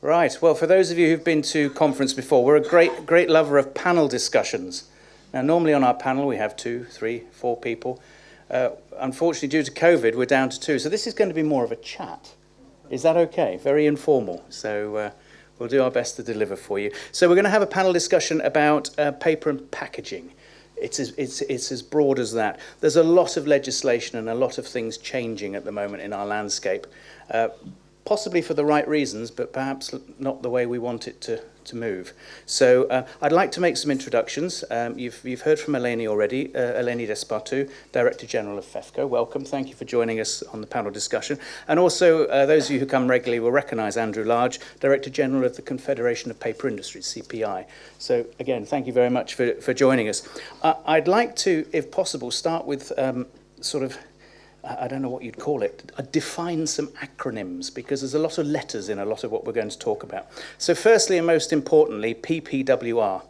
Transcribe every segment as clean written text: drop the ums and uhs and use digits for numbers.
Right, well, for those of you who've been to conference before, we're a great lover of panel discussions. Now, normally on our panel we have 2, 3, 4 people. Unfortunately, due to COVID, we're down to 2, so this is going to be more of a chat. Is that okay? Very informal, so we'll do our best to deliver for you. So we're going to have a panel discussion about paper and packaging. It's as broad as that. There's a lot of legislation and a lot of things changing at the moment in our landscape. Possibly for the right reasons, but perhaps not the way we want it to move. So I'd like to make some introductions. You've heard from Eleni already, Eleni Despartou, Director General of FEFCO. Welcome, thank you for joining us on the panel discussion. And also, those of you who come regularly will recognise Andrew Large, Director General of the Confederation of Paper Industries, CPI. So again, thank you very much for joining us. I'd like to, if possible, start with I don't know what you'd call it, define some acronyms, because there's a lot of letters in a lot of what we're going to talk about. So firstly and most importantly, PPWR,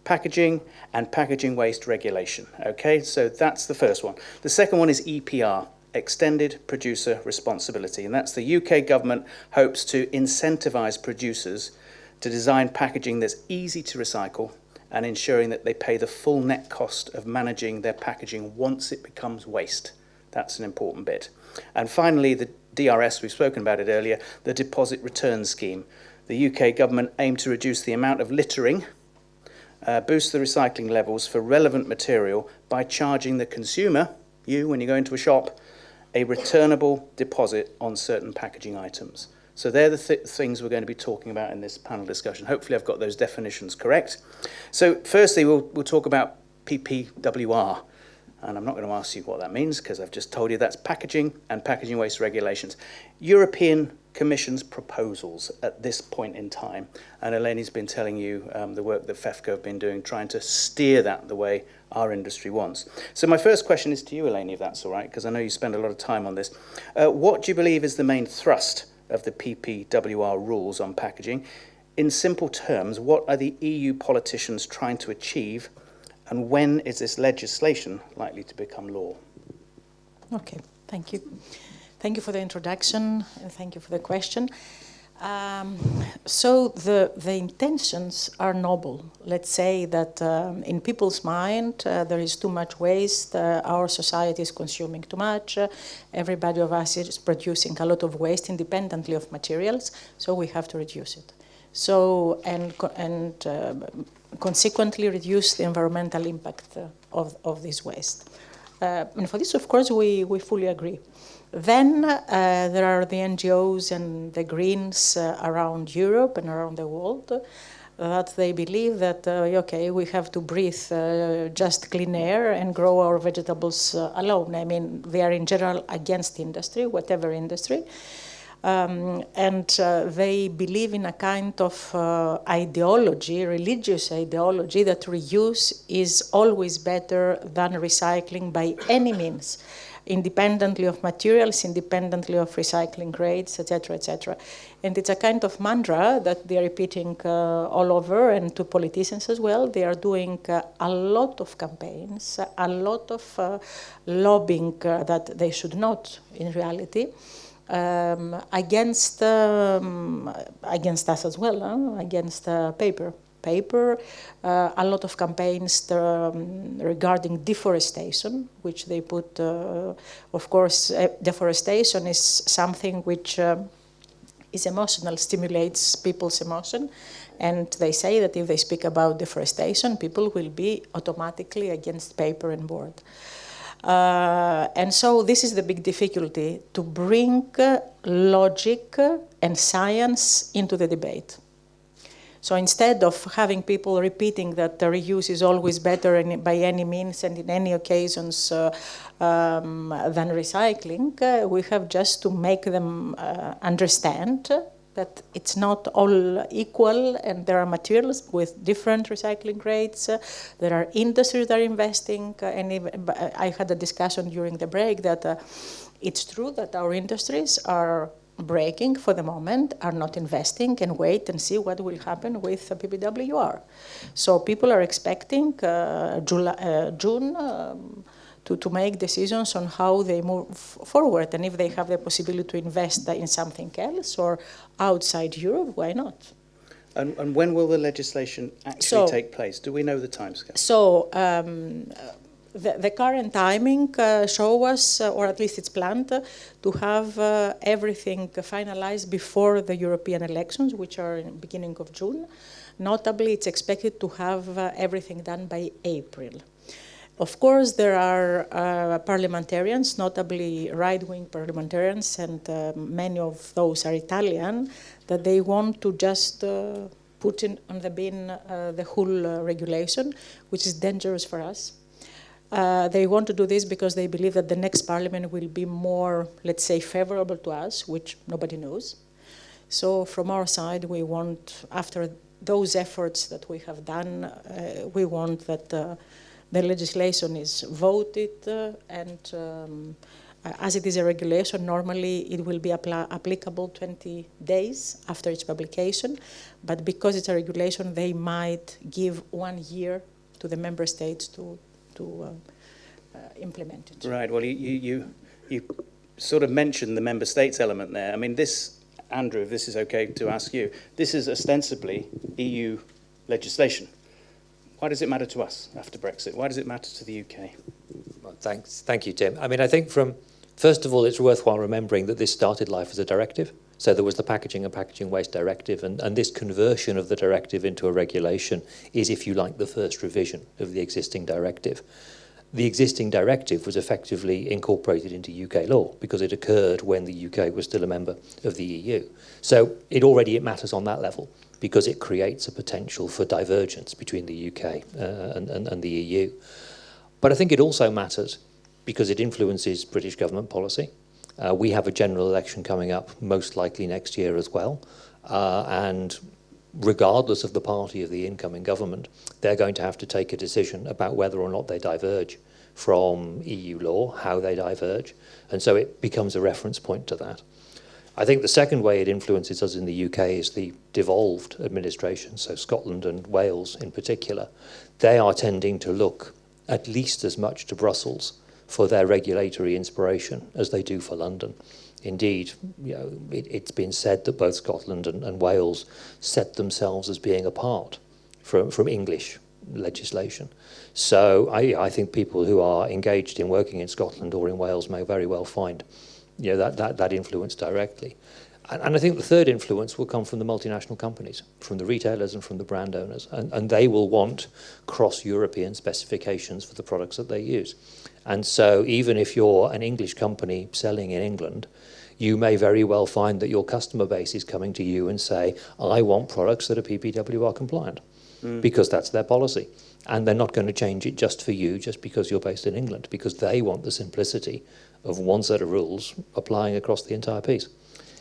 Packaging and Packaging Waste Regulation. Okay, so that's the first one. The second one is EPR, Extended Producer Responsibility, and that's the UK government hopes to incentivise producers to design packaging that's easy to recycle and ensuring that they pay the full net cost of managing their packaging once it becomes waste. That's an important bit. And finally, the DRS, we've spoken about it earlier, the Deposit Return Scheme. The UK government aimed to reduce the amount of littering, boost the recycling levels for relevant material by charging the consumer, you, when you go into a shop, a returnable deposit on certain packaging items. So they're the things we're going to be talking about in this panel discussion. Hopefully I've got those definitions correct. So firstly, we'll talk about PPWR. And I'm not going to ask you what that means, because I've just told you that's packaging and packaging waste regulations. European Commission's proposals at this point in time. And Eleni's been telling you the work that FEFCO have been doing, trying to steer that the way our industry wants. So my first question is to you, Eleni, if that's all right, because I know you spend a lot of time on this. What do you believe is the main thrust of the PPWR rules on packaging? In simple terms, what are the EU politicians trying to achieve? And when is this legislation likely to become law? Okay, thank you. Thank you for the introduction, and thank you for the question. So the intentions are noble. Let's say that in people's mind, there is too much waste, our society is consuming too much, everybody of us is producing a lot of waste independently of materials, so we have to reduce it. So, consequently reduce the environmental impact of this waste. And for this, of course, we fully agree. Then there are the NGOs and the Greens around Europe and around the world that they believe that, okay, we have to breathe just clean air and grow our vegetables alone. I mean, they are in general against industry, whatever industry. They believe in a kind of ideology, religious ideology, that reuse is always better than recycling by any means, independently of materials, independently of recycling rates, etc., etc. And it's a kind of mantra that they are repeating all over, and to politicians as well. They are doing a lot of campaigns, a lot of lobbying that they should not, in reality. Against us as well, against paper. A lot of campaigns regarding deforestation, which they put, of course, deforestation is something which is emotional, stimulates people's emotion, and they say that if they speak about deforestation, people will be automatically against paper and board. And so this is the big difficulty, to bring logic and science into the debate. So instead of having people repeating that the reuse is always better by any means and in any occasions than recycling, we have just to make them understand that it's not all equal, and there are materials with different recycling rates. There are industries that are investing, and even, I had a discussion during the break that it's true that our industries are breaking for the moment, are not investing, and wait and see what will happen with PPWR. So people are expecting June to make decisions on how they move forward, and if they have the possibility to invest in something else or outside Europe, why not? And when will the legislation actually take place? Do we know the timescale? So the current timing shows us, or at least it's planned, to have everything finalized before the European elections, which are in the beginning of June. Notably, it's expected to have everything done by April. Of course, there are parliamentarians, notably right-wing parliamentarians, and many of those are Italian, that they want to just put on the bin the whole regulation, which is dangerous for us. They want to do this because they believe that the next parliament will be more, let's say, favorable to us, which nobody knows. So from our side, we want, after those efforts that we have done, we want that the legislation is voted, and as it is a regulation, normally it will be applicable 20 days after its publication. But because it's a regulation, they might give 1 year to the member states to implement it. Right. Well, you sort of mentioned the member states element there. I mean, this, Andrew, if this is okay to ask you, this is ostensibly EU legislation. Why does it matter to us after Brexit? Why does it matter to the UK? Well, thank you, Tim. I mean, I think first of all, it's worthwhile remembering that this started life as a directive. So there was the Packaging and Packaging Waste Directive, and this conversion of the directive into a regulation is, if you like, the first revision of the existing directive. The existing directive was effectively incorporated into UK law because it occurred when the UK was still a member of the EU. So it matters on that level because it creates a potential for divergence between the UK and the EU. But I think it also matters because it influences British government policy. We have a general election coming up, most likely next year as well. And regardless of the party of the incoming government, they're going to have to take a decision about whether or not they diverge from EU law, how they diverge. And so it becomes a reference point to that. I think the second way it influences us in the UK is the devolved administration, so Scotland and Wales in particular. They are tending to look at least as much to Brussels for their regulatory inspiration as they do for London. Indeed, it's been said that both Scotland and Wales set themselves as being apart from English legislation. So I think people who are engaged in working in Scotland or in Wales may very well find that influence directly. And I think the third influence will come from the multinational companies, from the retailers and from the brand owners. And they will want cross-European specifications for the products that they use. And so even if you're an English company selling in England, you may very well find that your customer base is coming to you and say, I want products that are PPWR compliant, because that's their policy. And they're not going to change it just for you, just because you're based in England, because they want the simplicity of one set of rules applying across the entire piece.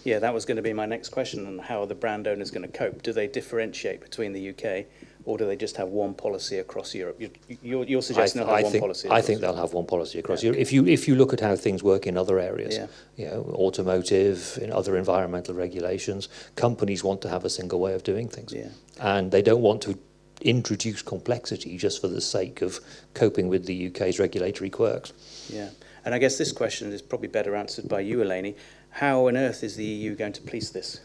Yeah, that was going to be my next question, on how are the brand owners going to cope? Do they differentiate between the UK, or do they just have one policy across Europe? You're suggesting they'll have one policy across I think they'll have one policy across Europe. If you look at how things work in other areas, automotive, in other environmental regulations, companies want to have a single way of doing things. Yeah. And they don't want to introduce complexity just for the sake of coping with the UK's regulatory quirks. Yeah. And I guess this question is probably better answered by you, Eleni. How on earth is the EU going to police this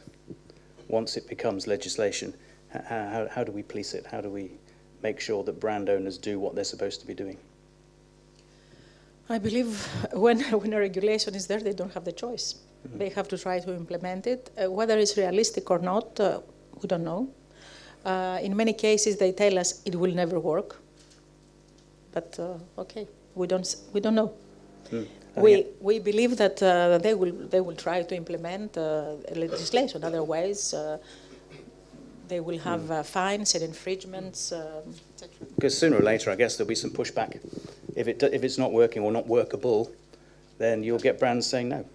once it becomes legislation? How do we police it? How do we make sure that brand owners do what they're supposed to be doing? I believe when a regulation is there, they don't have the choice. Mm-hmm. They have to try to implement it. Whether it's realistic or not, we don't know. In many cases, they tell us it will never work. But okay, we don't know. We believe that they will try to implement legislation. Otherwise, they will have fines and infringements, etc. Because sooner or later, I guess there'll be some pushback. If it's not working or not workable, then you'll get brands saying no.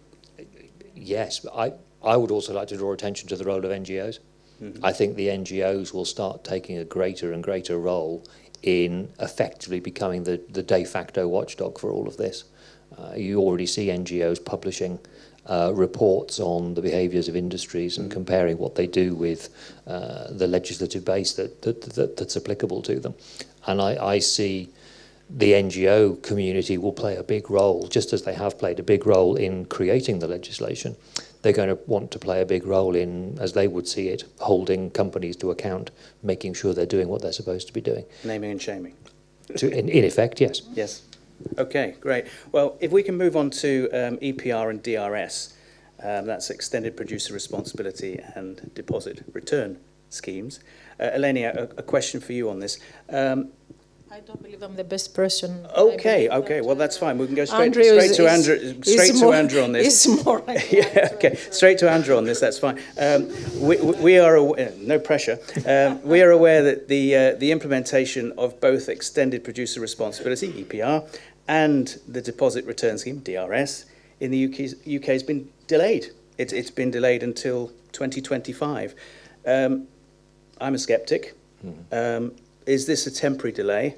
Yes, but I would also like to draw attention to the role of NGOs. Mm-hmm. I think the NGOs will start taking a greater and greater role in effectively becoming the de facto watchdog for all of this. You already see NGOs publishing reports on the behaviours of industries and comparing what they do with the legislative base that's applicable to them. And I see the NGO community will play a big role, just as they have played a big role in creating the legislation. They're going to want to play a big role in, as they would see it, holding companies to account, making sure they're doing what they're supposed to be doing. Naming and shaming. In effect, yes. Yes. Okay, great. Well, if we can move on to EPR and DRS, that's Extended Producer Responsibility and Deposit Return Schemes. Eleni, a question for you on this. I don't believe I'm the best person. Okay, well that's fine. We can go straight to Andrew on this. It's more like yeah, okay, straight to Andrew on this. That's fine. We are no pressure. We are aware that the implementation of both Extended Producer Responsibility (EPR) and the Deposit Return Scheme (DRS) in the UK has been delayed. It's been delayed until 2025. I'm a sceptic. Is this a temporary delay,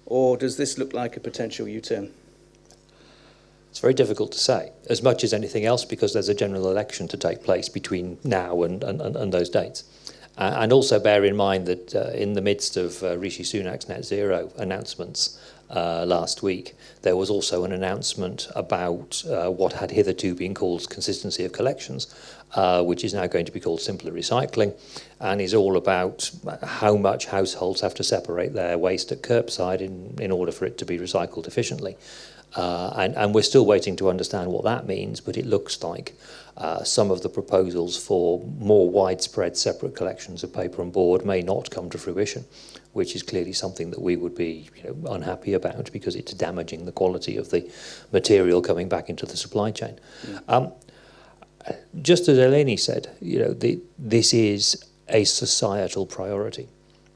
or does this look like a potential U-turn? It's very difficult to say, as much as anything else, because there's a general election to take place between now and those dates. And also bear in mind that in the midst of Rishi Sunak's net zero announcements last week, there was also an announcement about what had hitherto been called consistency of collections, which is now going to be called simpler recycling, and is all about how much households have to separate their waste at curbside in order for it to be recycled efficiently. And we're still waiting to understand what that means, but it looks like some of the proposals for more widespread separate collections of paper and board may not come to fruition, which is clearly something that we would be unhappy about, because it's damaging the quality of the material coming back into the supply chain. Just as Eleni said, this is a societal priority.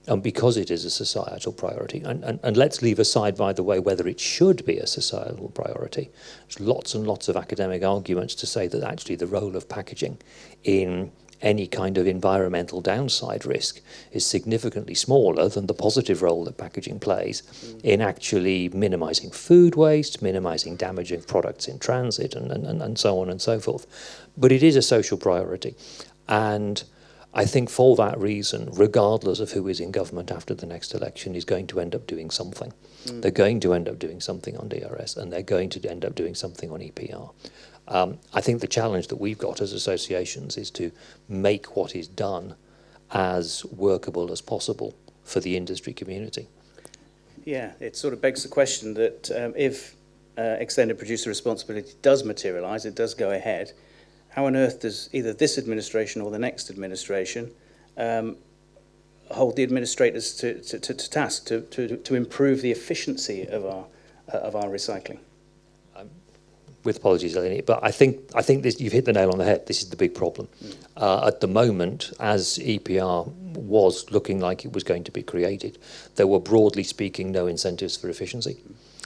And because it is a societal priority, and let's leave aside, by the way, whether it should be a societal priority. There's lots and lots of academic arguments to say that actually the role of packaging in any kind of environmental downside risk is significantly smaller than the positive role that packaging plays in actually minimising food waste, minimising damage of products in transit, and so on and so forth. But it is a social priority. And I think for that reason, regardless of who is in government after the next election, is going to end up doing something. They're going to end up doing something on DRS, and they're going to end up doing something on EPR. I think the challenge that we've got as associations is to make what is done as workable as possible for the industry community. Yeah, it sort of begs the question that if extended producer responsibility does materialise, it does go ahead, how on earth does either this administration or the next administration hold the administrators to task to improve the efficiency of our recycling? With apologies, Eleni, but I think this, you've hit the nail on the head. This is the big problem. At the moment, as EPR was looking like it was going to be created, there were, broadly speaking, no incentives for efficiency.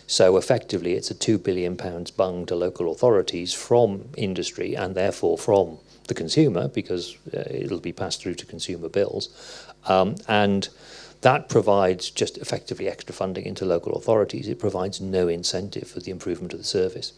So effectively, it's a £2 billion bung to local authorities from industry and therefore from the consumer, because it'll be passed through to consumer bills. And that provides just effectively extra funding into local authorities. It provides no incentive for the improvement of the service.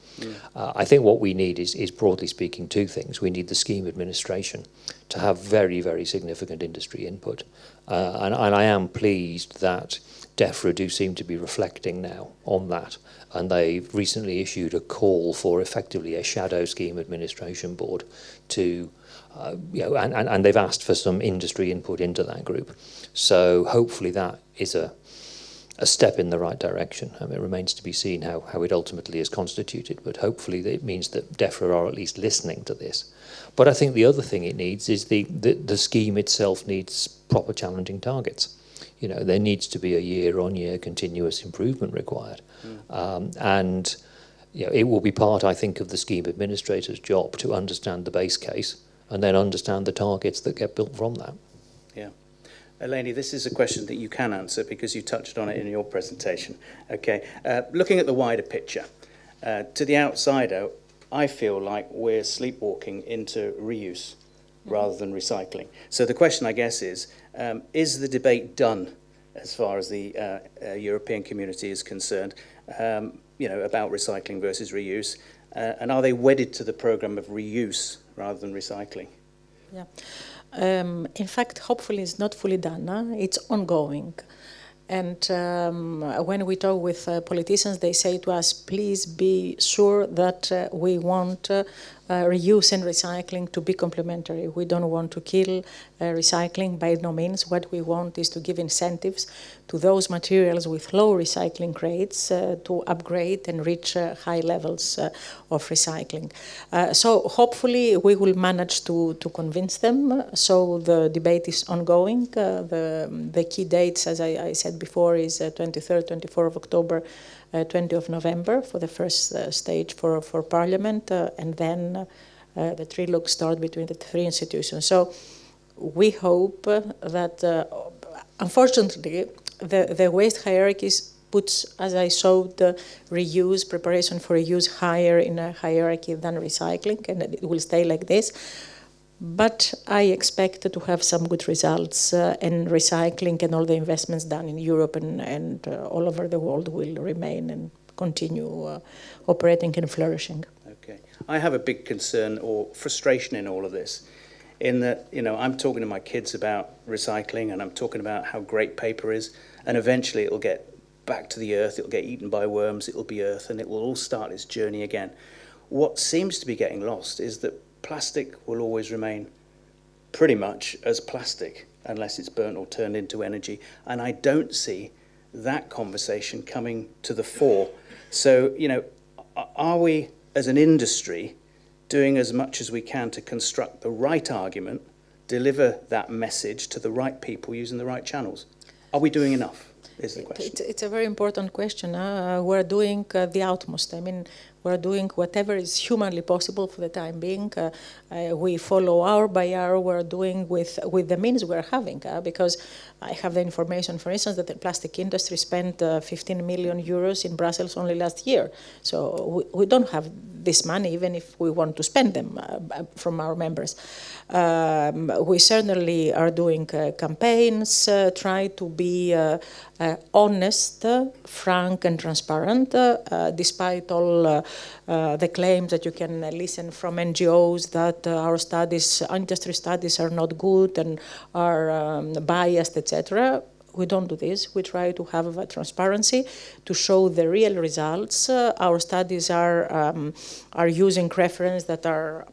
I think what we need is, broadly speaking, two things. We need the scheme administration to have very, very significant industry input. And I am pleased that DEFRA do seem to be reflecting now on that. And they've recently issued a call for effectively a shadow scheme administration board to and they've asked for some industry input into that group. So hopefully that is a step in the right direction. I mean, it remains to be seen how it ultimately is constituted, but hopefully it means that DEFRA are at least listening to this. But I think the other thing it needs is the scheme itself needs proper challenging targets. There needs to be a year-on-year continuous improvement required. And it will be part, I think, of the scheme administrator's job to understand the base case and then understand the targets that get built from that. Yeah. Eleni, this is a question that you can answer because you touched on it in your presentation. Okay. Looking at the wider picture, to the outsider, I feel like we're sleepwalking into reuse rather than recycling. So the question, I guess, is the debate done as far as the European community is concerned, about recycling versus reuse, and are they wedded to the programme of reuse rather than recycling? Yeah. In fact, hopefully it's not fully done. It's ongoing. And when we talk with politicians, they say to us, please be sure that we want reuse and recycling to be complementary. We don't want to kill recycling by no means. What we want is to give incentives to those materials with low recycling rates to upgrade and reach high levels of recycling. So hopefully we will manage to convince them. So the debate is ongoing. The key dates, as I said before, is 23rd, 24th of October, 20th of November for the first stage for Parliament, and then the trilogue start between the three institutions. So we hope that, unfortunately, the waste hierarchies puts, as I showed, reuse, preparation for reuse higher in a hierarchy than recycling, and it will stay like this. But I expect to have some good results, and recycling and all the investments done in Europe and all over the world will remain and continue operating and flourishing. Okay. I have a big concern or frustration in all of this, in that, I'm talking to my kids about recycling, and I'm talking about how great paper is, and eventually it'll get back to the earth, it'll get eaten by worms, it'll be earth, and it will all start its journey again. What seems to be getting lost is that plastic will always remain pretty much as plastic unless it's burnt or turned into energy, and I don't see that conversation coming to the fore. So, are we as an industry doing as much as we can to construct the right argument, deliver that message to the right people using the right channels? Are we doing enough, is the question. It's a very important question. We're doing the utmost. I mean, we're doing whatever is humanly possible for the time being. We follow hour by hour. We're doing with the means we're having, because I have the information, for instance, that the plastic industry spent 15 million euros in Brussels only last year. So we don't have this money, even if we want to spend them from our members. We certainly are doing campaigns, try to be honest, frank, and transparent, despite all the claims that you can listen from NGOs that our studies, industry studies, are not good and are biased, etc. We don't do this. We try to have transparency to show the real results. Our studies are using reference that are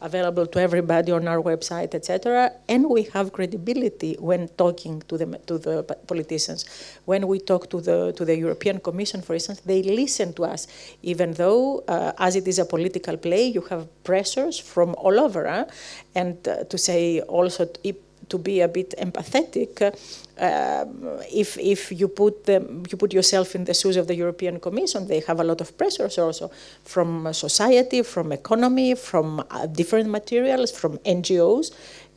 available to everybody on our website, etc. And we have credibility when talking to the politicians. When we talk to the European Commission, for instance, they listen to us, even though, as it is a political play, you have pressures from all over, and to say also to be a bit empathetic. If you put yourself in the shoes of the European Commission, they have a lot of pressures also from society, from economy, from different materials, from NGOs.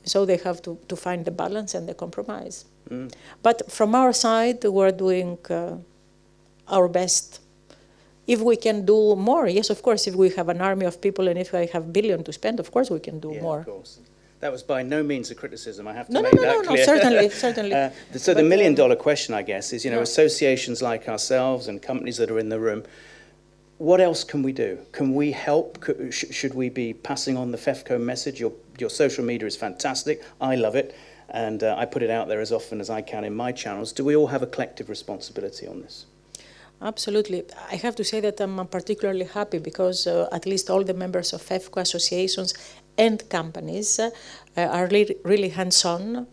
So they have to find the balance and the compromise. Mm. But from our side, we're doing our best. If we can do more, yes, of course. If we have an army of people and if I have billion to spend, of course we can do more. Of course. That was by no means a criticism, I have to make that clear. No, certainly. So the million-dollar question, I guess, is, associations like ourselves and companies that are in the room, what else can we do? Can we help? Should we be passing on the FEFCO message? Your social media is fantastic. I love it. And I put it out there as often as I can in my channels. Do we all have a collective responsibility on this? Absolutely. I have to say that I'm particularly happy because at least all the members of FEFCO associations and companies are really hands-on.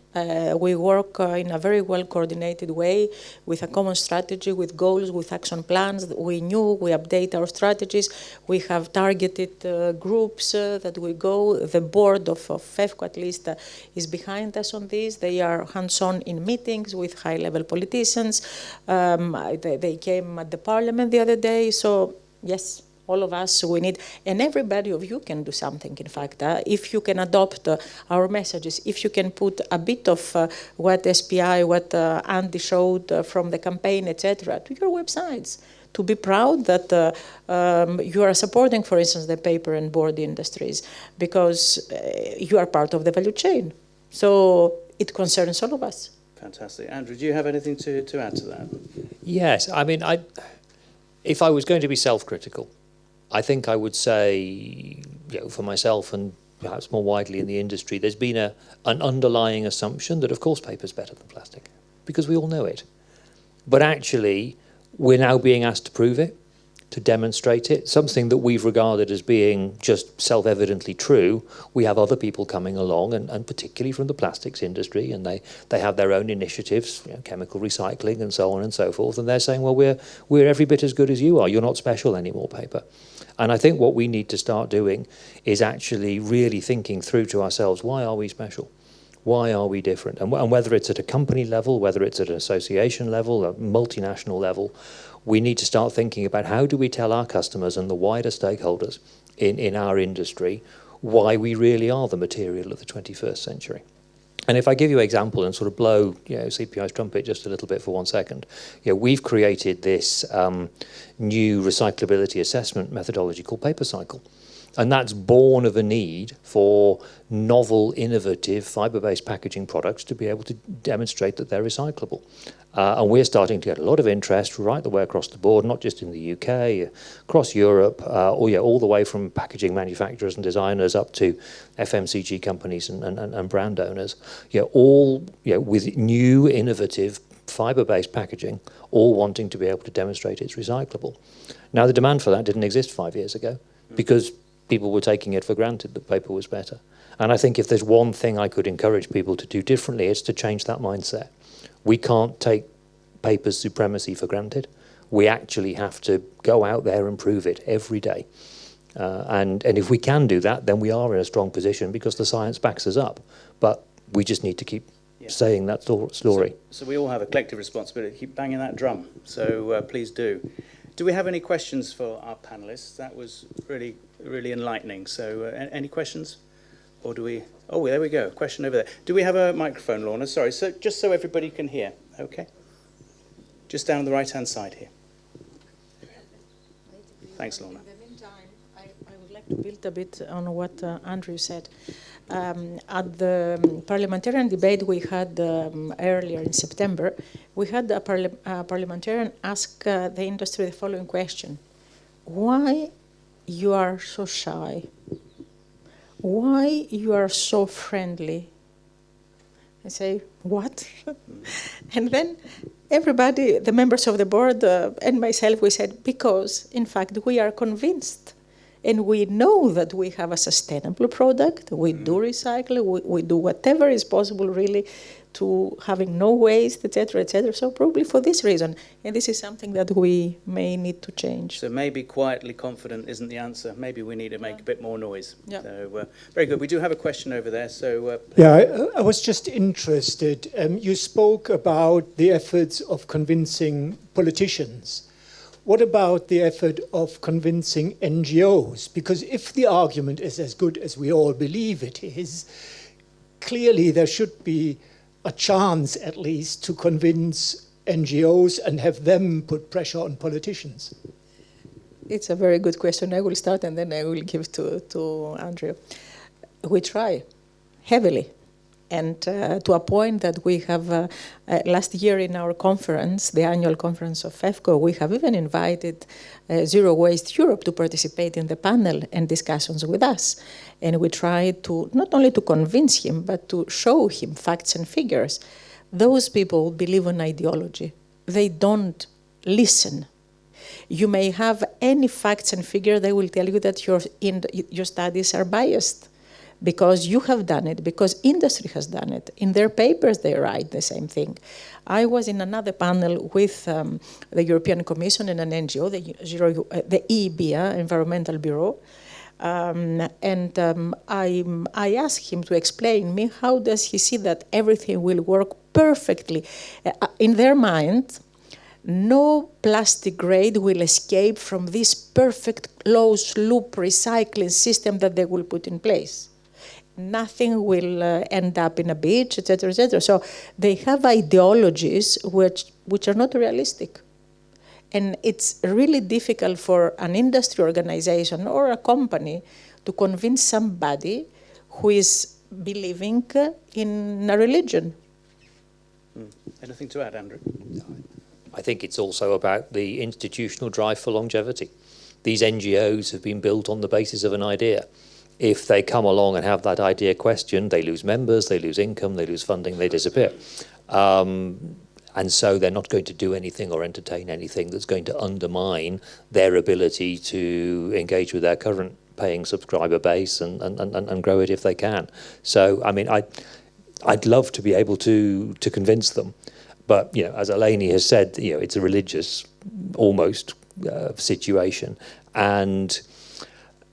We work in a very well-coordinated way with a common strategy, with goals, with action plans. We update our strategies. We have targeted groups that we go. The board of FEFCO, at least, is behind us on this. They are hands-on in meetings with high-level politicians. They came at the parliament the other day. So, yes. All of us, we need, and everybody of you can do something, in fact. If you can adopt our messages, if you can put a bit of what SPI, what Andy showed from the campaign, etc., to your websites, to be proud that you are supporting, for instance, the paper and board industries, because you are part of the value chain. So it concerns all of us. Fantastic. Andrew, do you have anything to add to that? Yes. I mean, if I was going to be self-critical, I think I would say, for myself and perhaps more widely in the industry, there's been an underlying assumption that, of course, paper's better than plastic, because we all know it. But actually, we're now being asked to prove it, to demonstrate it, something that we've regarded as being just self-evidently true. We have other people coming along, and particularly from the plastics industry, and they have their own initiatives, chemical recycling and so on and so forth, and they're saying, well, we're every bit as good as you are. You're not special anymore, paper. And I think what we need to start doing is actually really thinking through to ourselves, why are we special? Why are we different? And whether it's at a company level, whether it's at an association level, a multinational level, we need to start thinking about how do we tell our customers and the wider stakeholders in our industry why we really are the material of the 21st century. And if I give you an example and sort of blow CPI's trumpet just a little bit for 1 second, we've created this new recyclability assessment methodology called Paper Cycle. And that's born of a need for novel, innovative, fibre-based packaging products to be able to demonstrate that they're recyclable. And we're starting to get a lot of interest right the way across the board, not just in the UK, across Europe, all the way from packaging manufacturers and designers up to FMCG companies and brand owners, all with new, innovative, fibre-based packaging, all wanting to be able to demonstrate it's recyclable. Now, the demand for that didn't exist 5 years ago because people were taking it for granted that paper was better. And I think if there's one thing I could encourage people to do differently, it's to change that mindset. We can't take paper's supremacy for granted. We actually have to go out there and prove it every day. And if we can do that, then we are in a strong position because the science backs us up. But we just need to keep saying that story. So we all have a collective responsibility to keep banging that drum. So please do. Do we have any questions for our panellists? That was really, really enlightening. So any questions? Or do we... Oh, there we go. Question over there. Do we have a microphone, Lorna? Sorry, so just so everybody can hear. Okay. Just down the right-hand side here. Thanks, Lorna. In the meantime, I would like to build a bit on what Andrew said. At the parliamentarian debate we had earlier in September, we had a parliamentarian ask the industry the following question. Why you are so shy? Why you are so friendly? I say, what? And then everybody, the members of the board and myself, we said, because, in fact, we are convinced. And we know that we have a sustainable product. We do recycle. We do whatever is possible, really, to having no waste, etc., etc. So probably for this reason. And this is something that we may need to change. So maybe quietly confident isn't the answer. Maybe we need to make a bit more noise. Yeah. So very good. We do have a question over there. So I was just interested. You spoke about the efforts of convincing politicians. What about the effort of convincing NGOs? Because if the argument is as good as we all believe it is, clearly there should be a chance, at least, to convince NGOs and have them put pressure on politicians. It's a very good question. I will start and then I will give to Andrew. We try heavily. And to a point that we have, last year in our conference, the annual conference of FEFCO, we have even invited Zero Waste Europe to participate in the panel and discussions with us. And we try to, not only to convince him, but to show him facts and figures. Those people believe in ideology. They don't listen. You may have any facts and figure, they will tell you that your studies are biased. Because you have done it, because industry has done it. In their papers, they write the same thing. I was in another panel with the European Commission and an NGO, the EBA, Environmental Bureau, and I asked him to explain me how does he see that everything will work perfectly. In their mind, no plastic grade will escape from this perfect closed-loop recycling system that they will put in place. Nothing will end up in a beach, etc., etc. So they have ideologies which are not realistic. And it's really difficult for an industry organization or a company to convince somebody who is believing in a religion. Anything to add, Andrew? I think it's also about the institutional drive for longevity. These NGOs have been built on the basis of an idea. If they come along and have that idea questioned, they lose members, they lose income, they lose funding, they disappear. And so they're not going to do anything or entertain anything that's going to undermine their ability to engage with their current paying subscriber base and grow it if they can. So, I mean, I'd love to be able to convince them. But, you know, as Eleni has said, you know, it's a religious, almost, situation. And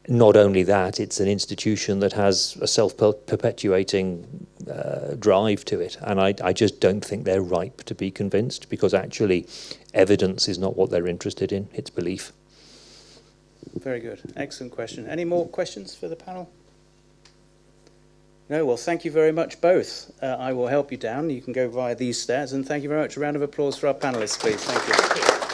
not only that, it's an institution that has a self-perpetuating drive to it. And I just don't think they're ripe to be convinced, because actually evidence is not what they're interested in, it's belief. Very good. Excellent question. Any more questions for the panel? No, well, thank you very much, both. I will help you down. You can go via these stairs. And thank you very much. A round of applause for our panelists, please. Thank you.